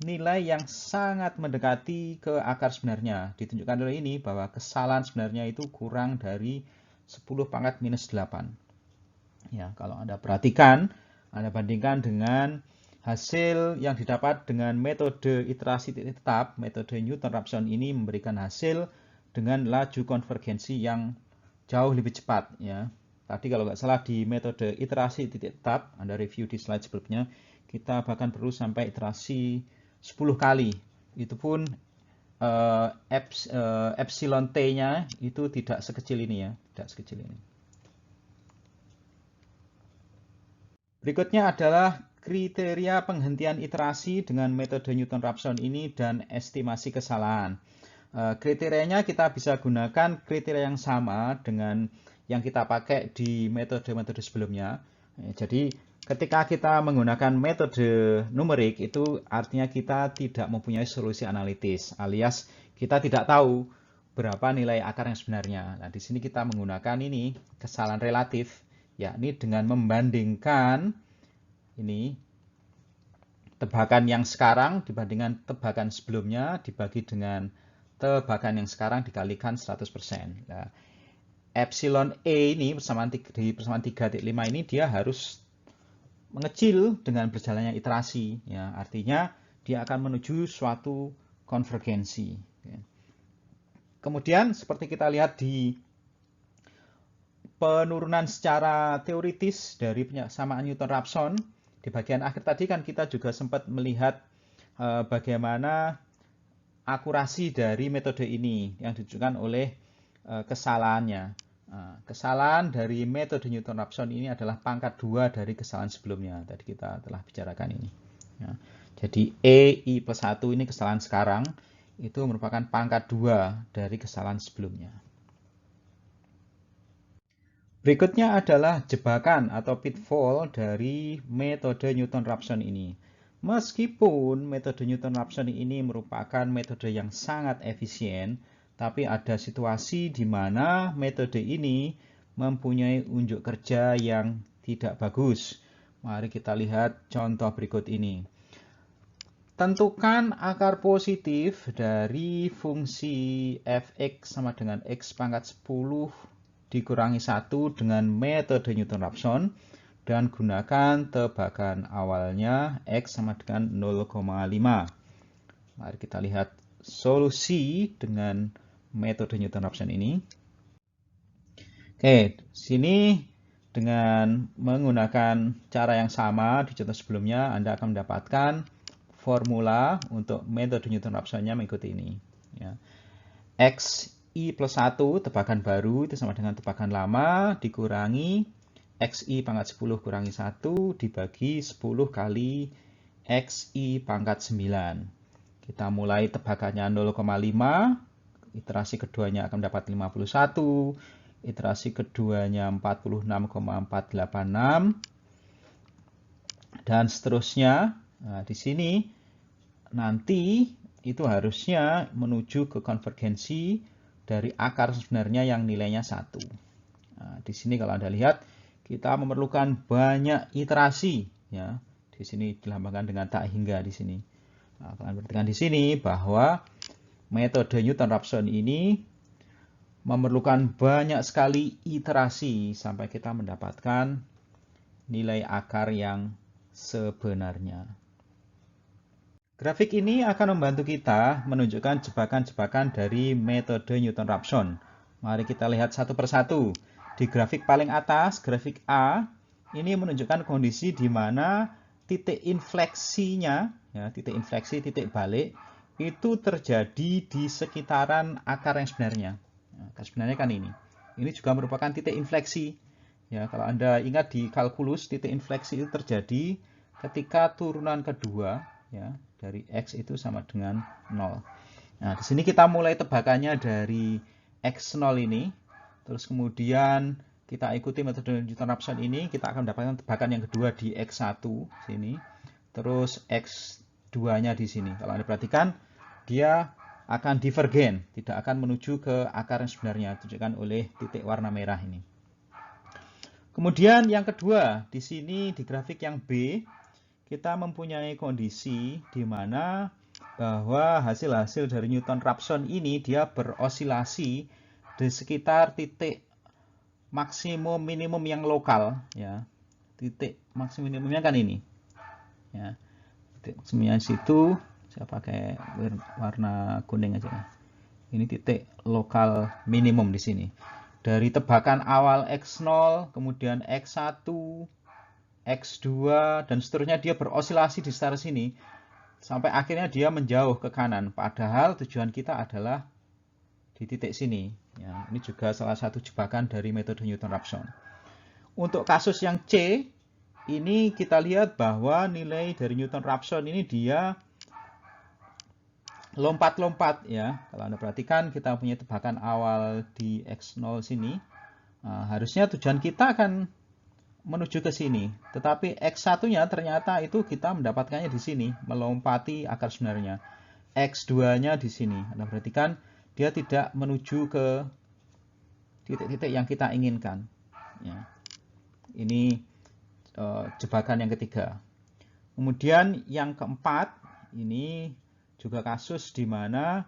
nilai yang sangat mendekati ke akar sebenarnya. Ditunjukkan oleh ini bahwa kesalahan sebenarnya itu kurang dari 10 pangkat minus 8. Ya, kalau Anda perhatikan, Anda bandingkan dengan hasil yang didapat dengan metode iterasi titik tetap, metode Newton-Raphson ini memberikan hasil dengan laju konvergensi yang jauh lebih cepat. Ya. Tadi kalau nggak salah di metode iterasi titik tetap, Anda review di slide sebelumnya, kita bahkan perlu sampai iterasi 10 kali. Itu pun epsilon t-nya itu tidak sekecil ini ya, tidak sekecil ini. Berikutnya adalah kriteria penghentian iterasi dengan metode Newton-Raphson ini dan estimasi kesalahan. Kriterianya kita bisa gunakan kriteria yang sama dengan yang kita pakai di metode-metode sebelumnya. Jadi ketika kita menggunakan metode numerik itu artinya kita tidak mempunyai solusi analitis, alias kita tidak tahu berapa nilai akar yang sebenarnya. Nah, di sini kita menggunakan ini kesalahan relatif, yakni dengan membandingkan ini tebakan yang sekarang dibandingkan tebakan sebelumnya dibagi dengan tebakan yang sekarang dikalikan 100%. Nah, epsilon E ini di persamaan 3.5 ini dia harus mengecil dengan berjalannya iterasi. Ya, artinya dia akan menuju suatu konvergensi. Ya. Kemudian seperti kita lihat di penurunan secara teoritis dari penyamaan Newton-Raphson, di bagian akhir tadi kan kita juga sempat melihat bagaimana akurasi dari metode ini yang ditunjukkan oleh kesalahannya. Kesalahan dari metode Newton-Raphson ini adalah pangkat 2 dari kesalahan sebelumnya. Tadi kita telah bicarakan ini. Ya. Jadi I plus 1 ini kesalahan sekarang, itu merupakan pangkat 2 dari kesalahan sebelumnya. Berikutnya adalah jebakan atau pitfall dari metode Newton-Raphson ini. Meskipun metode Newton-Raphson ini merupakan metode yang sangat efisien, tapi ada situasi di mana metode ini mempunyai unjuk kerja yang tidak bagus. Mari kita lihat contoh berikut ini. Tentukan akar positif dari fungsi fx sama dengan x pangkat 10 dikurangi 1 dengan metode Newton-Raphson dan gunakan tebakan awalnya x sama dengan 0,5. Mari kita lihat solusi dengan metode Newton-Raphson ini. Oke, sini dengan menggunakan cara yang sama di contoh sebelumnya, Anda akan mendapatkan formula untuk metode Newton-Raphson-nya mengikuti ini. Ya. XI plus 1, tebakan baru, itu sama dengan tebakan lama, dikurangi XI pangkat 10 kurangi 1, dibagi 10 kali XI pangkat 9. Kita mulai tebakannya 0,5, iterasi keduanya akan mendapat 51, iterasi keduanya 46,486, dan seterusnya. Nah, di sini nanti itu harusnya menuju ke konvergensi dari akar sebenarnya yang nilainya 1. Nah, di sini kalau Anda lihat, kita memerlukan banyak iterasi. Ya. Di sini dilambangkan dengan tak hingga di sini. Nah, kalian perhatikan di sini bahwa metode Newton-Raphson ini memerlukan banyak sekali iterasi sampai kita mendapatkan nilai akar yang sebenarnya. Grafik ini akan membantu kita menunjukkan jebakan-jebakan dari metode Newton-Raphson. Mari kita lihat satu persatu. Di grafik paling atas, grafik A, ini menunjukkan kondisi di mana titik infleksinya, ya, titik infleksi, titik balik, itu terjadi di sekitaran akar yang sebenarnya. Akar sebenarnya kan ini. Ini juga merupakan titik infleksi. Ya, kalau Anda ingat di kalkulus, titik infleksi itu terjadi ketika turunan kedua, ya, dari X itu sama dengan 0. Nah, di sini kita mulai tebakannya dari X0 ini. Terus kemudian kita ikuti metode Newton-Raphson ini, kita akan mendapatkan tebakan yang kedua di X1 sini. Terus X2-nya di sini. Kalau Anda perhatikan, dia akan divergen, tidak akan menuju ke akar yang sebenarnya, ditunjukkan oleh titik warna merah ini. Kemudian yang kedua, di sini di grafik yang B, kita mempunyai kondisi di mana bahwa hasil-hasil dari Newton-Raphson ini dia berosilasi di sekitar titik maksimum minimum yang lokal, ya. Titik maksimum minimumnya kan ini. Ya. Titik maksimumnya situ, saya pakai warna kuning aja. Ini titik lokal minimum di sini. Dari tebakan awal X0, kemudian X1, X2, dan seterusnya dia berosilasi di sekitar sini sampai akhirnya dia menjauh ke kanan. Padahal tujuan kita adalah di titik sini. Ya, ini juga salah satu jebakan dari metode Newton-Raphson. Untuk kasus yang C, ini kita lihat bahwa nilai dari Newton-Raphson ini dia lompat-lompat, ya. Kalau Anda perhatikan, kita punya tebakan awal di X0 sini. Nah, harusnya tujuan kita akan menuju ke sini. Tetapi X1-nya ternyata itu kita mendapatkannya di sini, melompati akar sebenarnya. X2-nya di sini. Anda perhatikan, dia tidak menuju ke titik-titik yang kita inginkan. Ya. Ini jebakan yang ketiga. Kemudian yang keempat, ini juga kasus di mana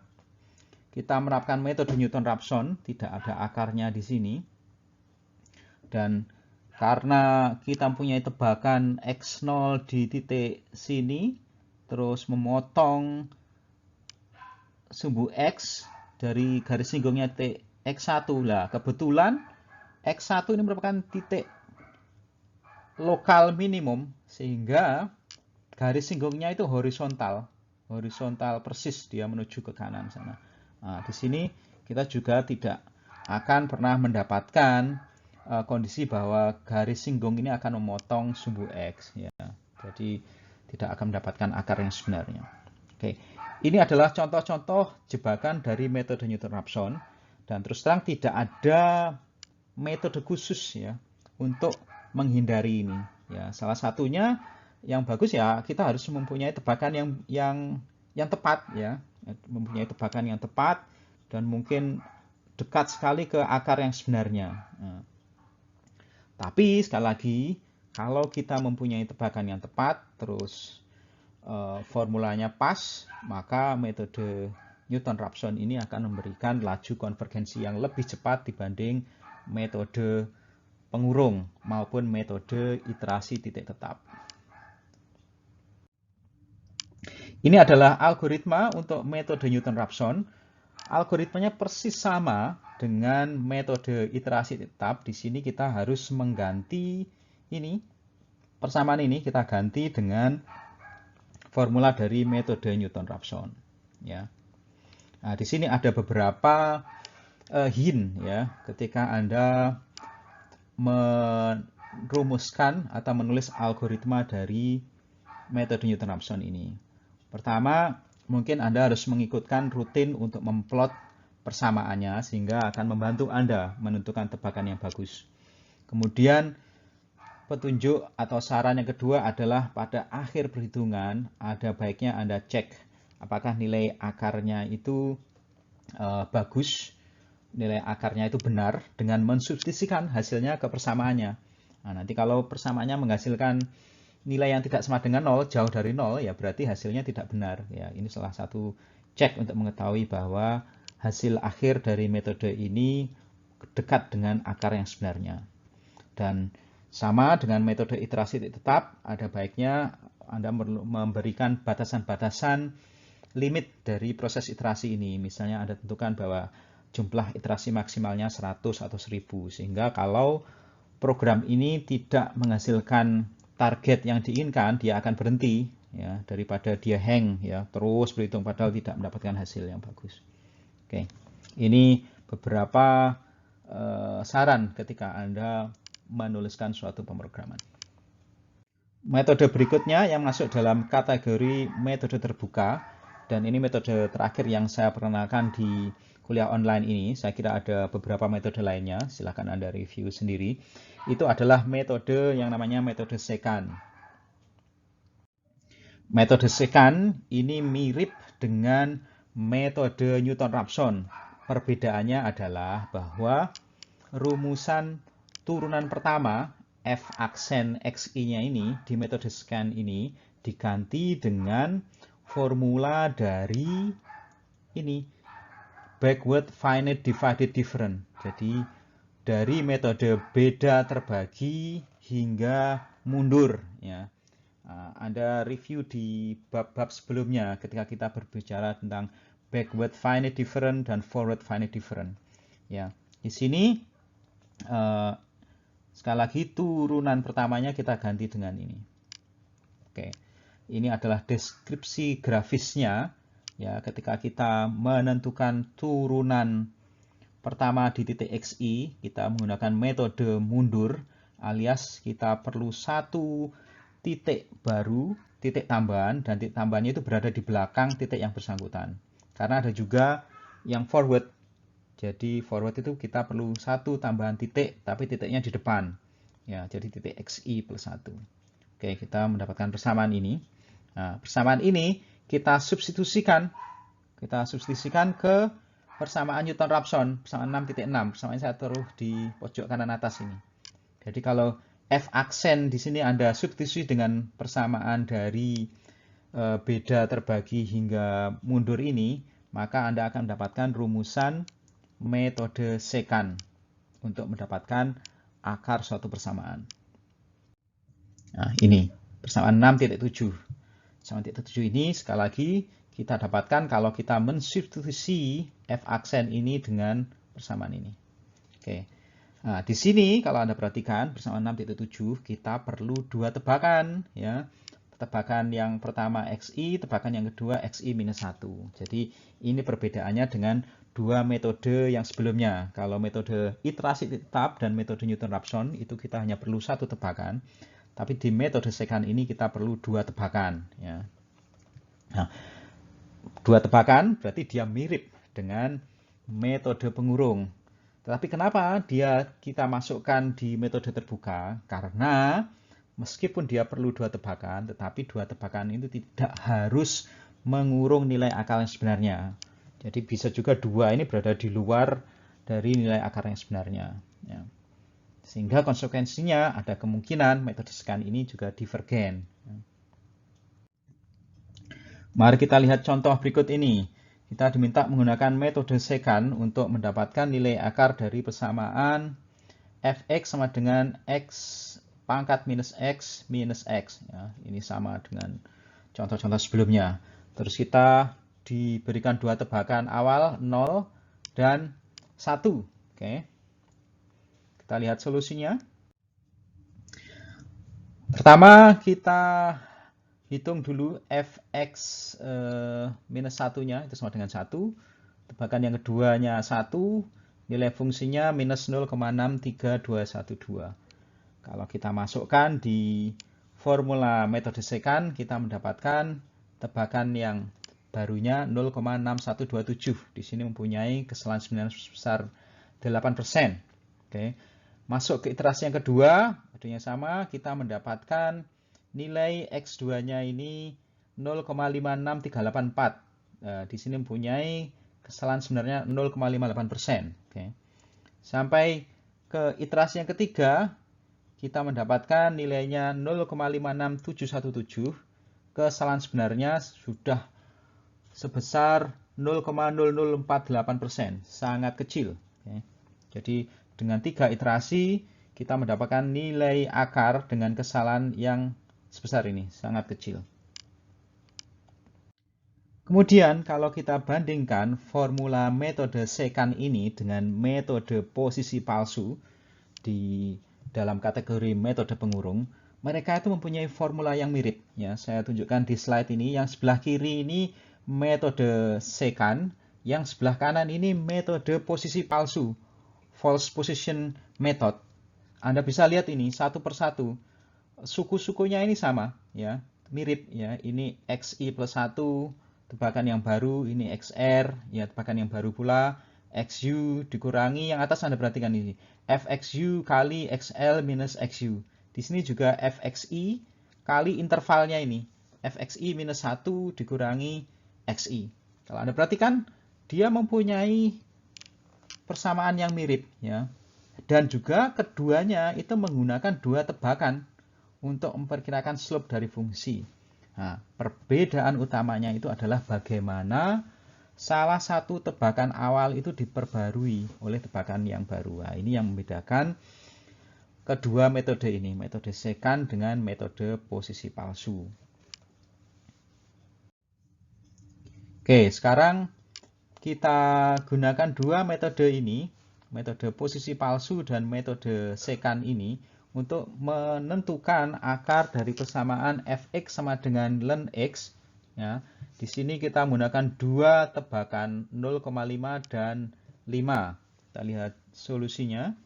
kita menerapkan metode Newton-Raphson, tidak ada akarnya di sini. Dan karena kita mempunyai tebakan X0 di titik sini, terus memotong sumbu X dari garis singgungnya titik X1 lah. Kebetulan X1 ini merupakan titik lokal minimum, sehingga garis singgungnya itu horizontal persis dia menuju ke kanan sana. Nah, di sini kita juga tidak akan pernah mendapatkan kondisi bahwa garis singgung ini akan memotong sumbu X, ya. Jadi tidak akan mendapatkan akar yang sebenarnya. Oke, ini adalah contoh-contoh jebakan dari metode Newton-Raphson, dan terus terang tidak ada metode khusus ya untuk menghindari ini. Ya, salah satunya yang bagus ya kita harus mempunyai tebakan yang tepat ya, mempunyai tebakan yang tepat dan mungkin dekat sekali ke akar yang sebenarnya. Nah, tapi sekali lagi, kalau kita mempunyai tebakan yang tepat, terus formulanya pas, maka metode Newton-Raphson ini akan memberikan laju konvergensi yang lebih cepat dibanding metode pengurung maupun metode iterasi titik tetap. Ini adalah algoritma untuk metode Newton-Raphson. Algoritmanya persis sama dengan metode iterasi tetap. Di sini kita harus mengganti ini, persamaan ini kita ganti dengan formula dari metode Newton-Raphson. Ya. Nah, di sini ada beberapa hint ya, ketika Anda merumuskan atau menulis algoritma dari metode Newton-Raphson ini. Pertama, mungkin Anda harus mengikutkan rutin untuk memplot persamaannya sehingga akan membantu Anda menentukan tebakan yang bagus. Kemudian petunjuk atau saran yang kedua adalah pada akhir perhitungan ada baiknya Anda cek apakah nilai akarnya itu bagus, nilai akarnya itu benar dengan mensubstitusikan hasilnya ke persamaannya. Nah, nanti kalau persamaannya menghasilkan nilai yang tidak sama dengan 0, jauh dari 0, ya berarti hasilnya tidak benar. Ya, ini salah satu cek untuk mengetahui bahwa hasil akhir dari metode ini dekat dengan akar yang sebenarnya. Dan sama dengan metode iterasi tetap, ada baiknya Anda memberikan batasan-batasan limit dari proses iterasi ini. Misalnya Anda tentukan bahwa jumlah iterasi maksimalnya 100 atau 1000, sehingga kalau program ini tidak menghasilkan target yang diinginkan, dia akan berhenti ya, daripada dia hang ya, terus berhitung padahal tidak mendapatkan hasil yang bagus. Oke. Ini beberapa saran ketika Anda menuliskan suatu pemrograman. Metode berikutnya yang masuk dalam kategori metode terbuka, dan ini metode terakhir yang saya perkenalkan di kuliah online ini. Saya kira ada beberapa metode lainnya, silahkan Anda review sendiri. Itu adalah metode yang namanya metode secant. Metode secant ini mirip dengan metode Newton-Raphson. Perbedaannya adalah bahwa rumusan turunan pertama f aksen xi-nya ini di metode secant ini diganti dengan formula dari ini backward finite divided difference. Jadi dari metode beda terbagi hingga mundur ya. Anda review di bab-bab sebelumnya ketika kita berbicara tentang backward finite difference dan forward finite difference. Ya, di sini sekali lagi turunan pertamanya kita ganti dengan ini. Oke, ini adalah deskripsi grafisnya. Ya, ketika kita menentukan turunan pertama di titik xi, kita menggunakan metode mundur, alias kita perlu satu titik baru, titik tambahan, dan titik tambahannya itu berada di belakang titik yang bersangkutan. Karena ada juga yang forward. Jadi forward itu kita perlu satu tambahan titik, tapi titiknya di depan. Ya, jadi titik xi plus 1. Oke, kita mendapatkan persamaan ini. Nah, persamaan ini kita substitusikan ke persamaan Newton-Raphson, persamaan 6.6. Persamaan saya taruh di pojok kanan atas ini. Jadi kalau f aksen di sini Anda substitusi dengan persamaan dari beda terbagi hingga mundur ini, maka Anda akan mendapatkan rumusan metode secant untuk mendapatkan akar suatu persamaan. Nah, ini persamaan 6.7. Persamaan 6.7 ini sekali lagi kita dapatkan kalau kita mensubstitusi f aksen ini dengan persamaan ini. Oke. Nah, di sini kalau Anda perhatikan persamaan 6.7 kita perlu dua tebakan ya. tebakan yang pertama XI, tebakan yang kedua XI minus 1. Jadi ini perbedaannya dengan dua metode yang sebelumnya. Kalau metode iterasi tetap dan metode Newton-Raphson itu kita hanya perlu satu tebakan. Tapi di metode secant ini kita perlu dua tebakan. Ya. Nah, dua tebakan berarti dia mirip dengan metode pengurung. Tetapi kenapa kita masukkan di metode terbuka? Karena meskipun dia perlu dua tebakan, tetapi dua tebakan itu tidak harus mengurung nilai akar yang sebenarnya. Jadi bisa juga dua ini berada di luar dari nilai akar yang sebenarnya. Ya. Sehingga konsekuensinya ada kemungkinan metode secant ini juga divergen. Mari kita lihat contoh berikut ini. Kita diminta menggunakan metode secant untuk mendapatkan nilai akar dari persamaan fx sama dengan x pangkat minus x minus x. Ya, ini sama dengan contoh-contoh sebelumnya. Terus kita diberikan dua tebakan awal 0 dan 1. Oke. Kita lihat solusinya. Pertama kita hitung dulu fx minus 1-nya itu sama dengan 1. Tebakan yang keduanya 1, nilai fungsinya minus 0,63212. Kalau kita masukkan di formula metode secant, kita mendapatkan tebakan yang barunya 0,6127. Di sini mempunyai kesalahan sebenarnya sebesar 8%. Oke. Masuk ke iterasi yang kedua, metodenya sama, kita mendapatkan nilai X2-nya ini 0,56384. Di sini mempunyai kesalahan sebenarnya 0,58%. Oke. Sampai ke iterasi yang ketiga, kita mendapatkan nilainya 0,56717. Kesalahan sebenarnya sudah sebesar 0,0048%, sangat kecil. Oke. Jadi dengan 3 iterasi, kita mendapatkan nilai akar dengan kesalahan yang sebesar ini, sangat kecil. Kemudian kalau kita bandingkan formula metode secant ini dengan metode posisi palsu di dalam kategori metode pengurung, mereka itu mempunyai formula yang mirip. Ya, saya tunjukkan di slide ini, yang sebelah kiri ini metode secant, yang sebelah kanan ini metode posisi palsu, false position method. Anda bisa lihat ini satu persatu. Suku-sukunya ini sama, ya, mirip, ya. Ini XI plus 1, tebakan yang baru, ini XR, ya, tebakan yang baru pula. XU dikurangi, yang atas Anda perhatikan ini, FXU kali XL minus XU. Di sini juga FXI kali intervalnya ini, FXI minus 1 dikurangi XI. Kalau Anda perhatikan, dia mempunyai persamaan yang mirip, ya. Dan juga keduanya itu menggunakan dua tebakan untuk memperkirakan slope dari fungsi. Nah, perbedaan utamanya itu adalah bagaimana salah satu tebakan awal itu diperbarui oleh tebakan yang baru. Nah, ini yang membedakan kedua metode ini, metode secant dengan metode posisi palsu. Oke, sekarang kita gunakan dua metode ini, metode posisi palsu dan metode secant ini, untuk menentukan akar dari persamaan fx sama dengan ln x. Ya, di sini kita menggunakan dua tebakan 0,5 dan 5. Kita lihat solusinya.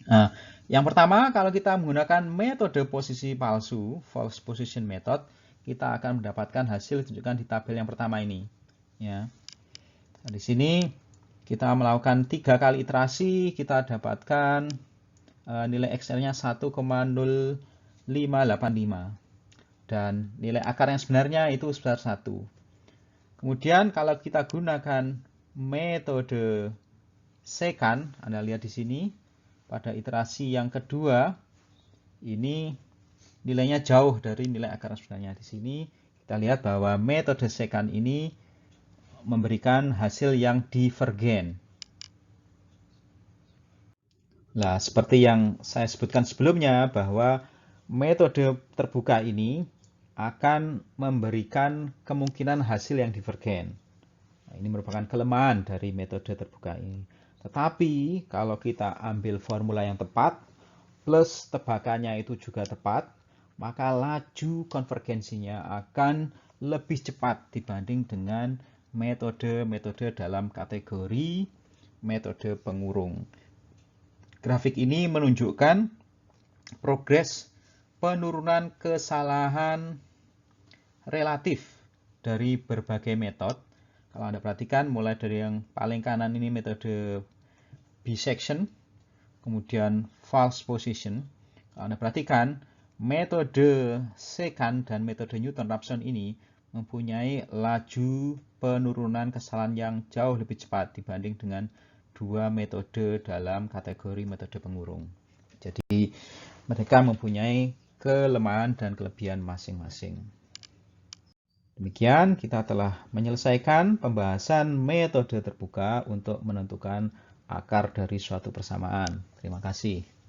Nah, yang pertama, kalau kita menggunakan metode posisi palsu, false position method, kita akan mendapatkan hasil tunjukkan di tabel yang pertama ini. Ya. Nah, di sini kita melakukan 3 kali iterasi, kita dapatkan nilai XL-nya 1,0585 dan nilai akar yang sebenarnya itu sebesar 1. Kemudian kalau kita gunakan metode secant, Anda lihat di sini pada iterasi yang kedua ini nilainya jauh dari nilai akar yang sebenarnya. Di sini kita lihat bahwa metode secant ini memberikan hasil yang divergen. Nah, seperti yang saya sebutkan sebelumnya bahwa metode terbuka ini akan memberikan kemungkinan hasil yang divergen. Nah, ini merupakan kelemahan dari metode terbuka ini. Tetapi kalau kita ambil formula yang tepat, plus tebakannya itu juga tepat, maka laju konvergensinya akan lebih cepat dibanding dengan metode-metode dalam kategori metode pengurung. Grafik ini menunjukkan progres penurunan kesalahan relatif dari berbagai metode. Kalau Anda perhatikan, mulai dari yang paling kanan ini metode bisection, kemudian false position. Kalau Anda perhatikan, metode secant dan metode Newton-Raphson ini mempunyai laju penurunan kesalahan yang jauh lebih cepat dibanding dengan dua metode dalam kategori metode pengurung. Jadi mereka mempunyai kelemahan dan kelebihan masing-masing. Demikian kita telah menyelesaikan pembahasan metode terbuka untuk menentukan akar dari suatu persamaan. Terima kasih.